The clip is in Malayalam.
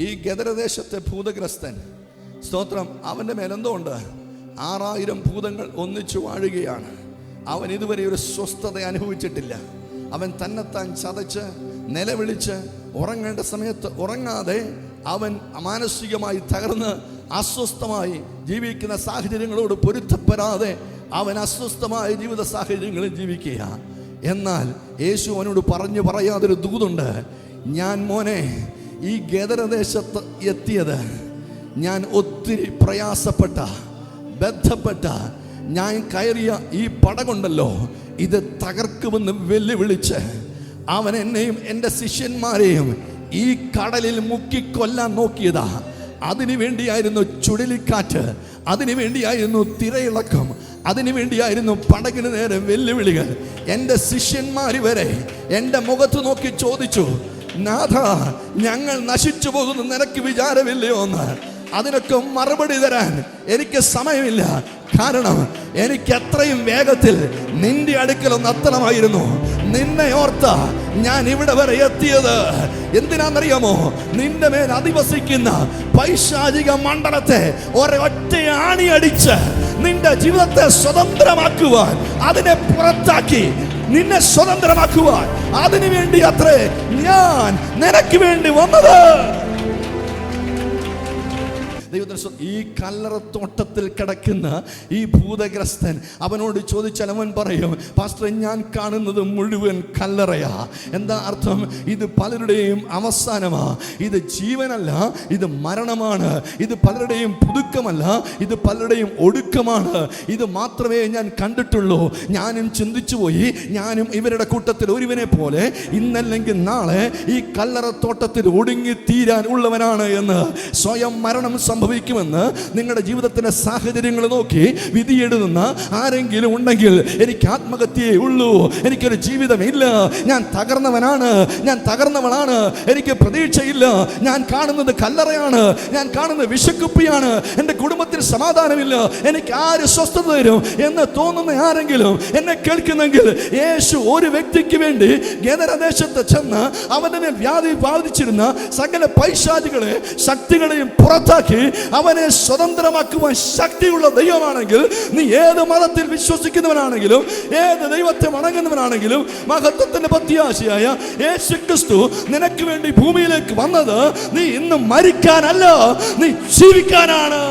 ഈ ഗദരദേശത്തെ ഭൂതഗ്രസ്തൻ, സ്തോത്രം, അവൻ്റെ മേലെന്തോ ഉണ്ട്? 6000 ഭൂതങ്ങൾ ഒന്നിച്ചു വാഴുകയാണ്. അവൻ ഇതുവരെ ഒരു സ്വസ്ഥത അനുഭവിച്ചിട്ടില്ല. അവൻ തന്നെത്താൻ ചതച്ച് നിലവിളിച്ച് ഉറങ്ങേണ്ട സമയത്ത് ഉറങ്ങാതെ അവൻ മാനസികമായി തകർന്ന് അസ്വസ്ഥമായി ജീവിക്കുന്ന സാഹചര്യങ്ങളോട് പൊരുത്തപ്പെടാതെ അവൻ അസ്വസ്ഥമായ ജീവിത സാഹചര്യങ്ങളിൽ ജീവിക്കുക. എന്നാൽ യേശു അവനോട് പറയാതൊരു ദൂതുണ്ട്. ഞാൻ മോനെ, ഈ ഗദരദേശത്ത് എത്തിയത് ഞാൻ ഒത്തിരി പ്രയാസപ്പെട്ട ബന്ധപ്പെട്ട ഞാൻ കയറിയ ഈ പടകൊണ്ടല്ലോ, ഇത് തകർക്കുമെന്ന് വെല്ലുവിളിച്ച് അവൻ എന്നെയും എൻ്റെ ശിഷ്യന്മാരെയും ഈ കടലിൽ മുക്കിക്കൊല്ലാൻ നോക്കിയതാ. അതിനു വേണ്ടിയായിരുന്നു ചുഴലിക്കാറ്റ്, അതിനു വേണ്ടിയായിരുന്നു തിരയിളക്കം, അതിനു വേണ്ടിയായിരുന്നു പടകിന് നേരെ വെല്ലുവിളികൾ. എൻ്റെ ശിഷ്യന്മാർ വരെ എൻ്റെ മുഖത്ത് നോക്കി ചോദിച്ചു, നാഥ, ഞങ്ങൾ നശിച്ചു പോകുന്നു നിനക്ക് വിചാരമില്ലയോ എന്ന്. അതിനൊക്കെ മറുപടി തരാൻ എനിക്ക് സമയമില്ല. കാരണം എനിക്ക് എത്രയും വേഗത്തിൽ നിന്റെ അടുക്കലൊന്ന് എത്തണമായിരുന്നു. നിന്നെ ഓർത്ത ഞാൻ ഇവിടെ വരെ എത്തിയത്. എന്തിനാണെന്നറിയാമോ? നിന്റെ മേൽ അധിവസിക്കുന്ന പൈശാചിക മണ്ഡലത്തെ ഒരൊറ്റ ആണി അടിച്ച് നിന്റെ ജീവിതത്തെ സ്വതന്ത്രമാക്കുവാൻ, അതിനെ പുറത്താക്കി നിന്നെ സ്വതന്ത്രമാക്കുവാൻ, അതിനു വേണ്ടി അത്രേ ഞാൻ നിനക്ക് വേണ്ടി വന്നത്. ഈ കല്ലറത്തോട്ടത്തിൽ കിടക്കുന്ന ഈ ഭൂതഗ്രസ്തൻ അവനോട് ചോദിച്ചാൽ അവൻ പറയും, പാസ്റ്റർ, ഞാൻ കാണുന്നത് മുഴുവൻ കല്ലറയാ. എന്താ അർത്ഥം? ഇത് പലരുടെയും അവസാനമാ. ഇത് ജീവനല്ല, ഇത് മരണമാണ്. ഇത് പലരുടെയും പുതുക്കമല്ല, ഇത് പലരുടെയും ഒടുക്കമാണ്. ഇത് മാത്രമേ ഞാൻ കണ്ടിട്ടുള്ളൂ. ഞാനും ചിന്തിച്ചു പോയി, ഞാനും ഇവരുടെ കൂട്ടത്തിൽ ഒരുവനെ പോലെ ഇന്നല്ലെങ്കിൽ നാളെ ഈ കല്ലറത്തോട്ടത്തിൽ ഒടുങ്ങി തീരാൻ ഉള്ളവനാണ് എന്ന്. സ്വയം മരണം സംഭവിക്കുമെന്ന് നിങ്ങളുടെ ജീവിതത്തിന്റെ സാഹചര്യങ്ങൾ നോക്കി വിധിയെഴുതുന്ന ആരെങ്കിലും ഉണ്ടെങ്കിൽ, എനിക്ക് ആത്മഹത്യയേ ഉള്ളൂ, എനിക്കൊരു ജീവിതമില്ല, ഞാൻ തകർന്നവനാണ്, ഞാൻ തകർന്നവളാണ്, എനിക്ക് പ്രതീക്ഷയില്ല, ഞാൻ കാണുന്നത് കല്ലറയാണ്, ഞാൻ കാണുന്നത് വിശക്കുപ്പിയാണ്, എൻ്റെ കുടുംബത്തിൽ സമാധാനമില്ല, എനിക്ക് ആര് സ്വസ്ഥത തരും എന്ന് തോന്നുന്ന ആരെങ്കിലും എന്നെ കേൾക്കുന്നെങ്കിൽ, യേശു ഒരു വ്യക്തിക്ക് വേണ്ടി ഗദരദേശത്ത് ചെന്ന് അവന്റെ മേൽ വ്യാധി ബാധിച്ചിരുന്ന സകല പൈശാചികളെ ശക്തികളെയും പുറത്താക്കി അവനെ സ്വതന്ത്രമാക്കുവാൻ ശക്തിയുള്ള ദൈവമാണെങ്കിൽ, നീ ഏത് മതത്തിൽ വിശ്വസിക്കുന്നവനാണെങ്കിലും ഏത് ദൈവത്തെ വണങ്ങുന്നവനാണെങ്കിലും, മഹത്വത്തിന്റെ പ്രത്യാശയായ യേശു ക്രിസ്തു നിനക്ക് വേണ്ടി ഭൂമിയിലേക്ക് വന്നത് നീ ഇന്ന് മരിക്കാനല്ല, നീ ജീവിക്കാനാണ്.